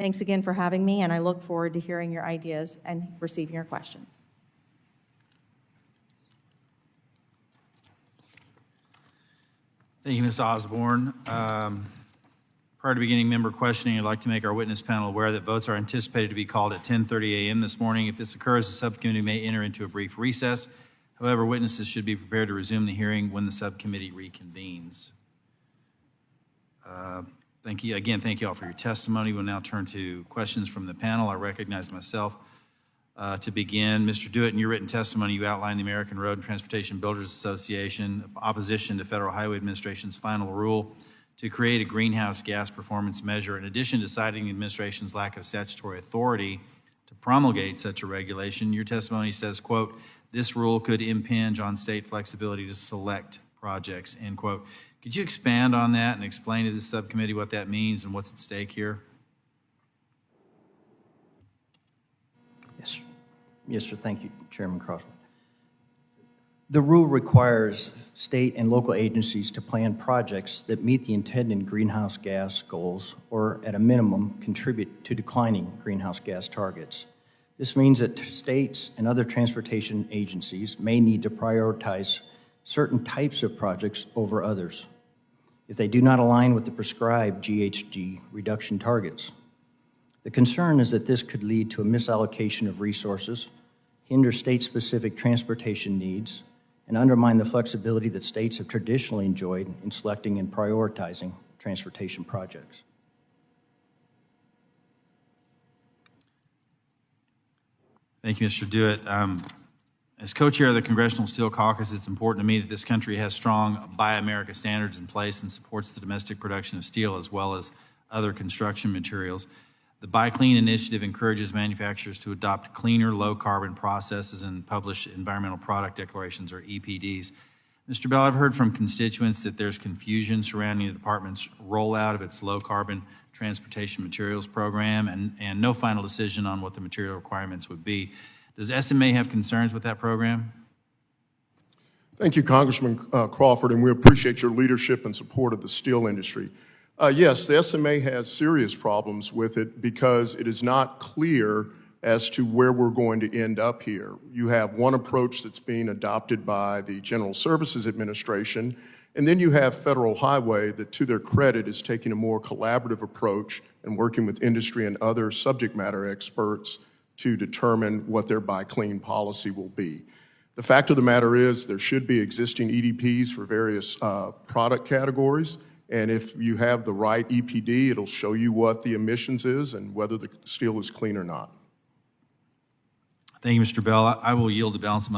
Thanks again for having me, and I look forward to hearing your ideas and receiving your questions. Thank you, Ms. Osborne. Prior to beginning member questioning, I'd like to make our witness panel aware that votes are anticipated to be called at 10:30 a.m. this morning. If this occurs, the subcommittee may enter into a brief recess. However, witnesses should be prepared to resume the hearing when the subcommittee reconvenes. Thank you. Again, thank you all for your testimony. We'll now turn to questions from the panel. I recognize myself to begin. Mr. Dewitt, in your written testimony, you outlined the American Road and Transportation Builders Association opposition to Federal Highway Administration's final rule to create a greenhouse gas performance measure. In addition to citing the administration's lack of statutory authority to promulgate such a regulation, your testimony says, quote, this rule could impinge on state flexibility to select projects, end quote. Could you expand on that and explain to the subcommittee what that means and what's at stake here? Yes, sir. Thank you, Chairman Crawford. The rule requires state and local agencies to plan projects that meet the intended greenhouse gas goals or, at a minimum, contribute to declining greenhouse gas targets. This means that states and other transportation agencies may need to prioritize certain types of projects over others if they do not align with the prescribed GHG reduction targets. The concern is that this could lead to a misallocation of resources, hinder state-specific transportation needs, and undermine the flexibility that states have traditionally enjoyed in selecting and prioritizing transportation projects. Thank you, Mr. Dewitt. As co-chair of the Congressional Steel Caucus, it's important to me that this country has strong Buy America standards in place and supports the domestic production of steel as well as other construction materials. The Buy Clean initiative encourages manufacturers to adopt cleaner, low-carbon processes and publish environmental product declarations, or EPDs. Mr. Bell, I've heard from constituents that there's confusion surrounding the department's rollout of its low-carbon transportation materials program and no final decision on what the material requirements would be. Does SMA have concerns with that program? Thank you, Congressman Crawford, and we appreciate your leadership and support of the steel industry. Yes, the SMA has serious problems with it because it is not clear as to where we're going to end up here. You have one approach that's being adopted by the General Services Administration, and then you have Federal Highway that, to their credit, is taking a more collaborative approach and working with industry and other subject matter experts to determine what their Buy Clean policy will be. The fact of the matter is there should be existing EDPs for various product categories, and if you have the right EPD, it'll show you what the emissions is and whether the steel is clean or not. Thank you, Mr. Bell. I will yield the balance of my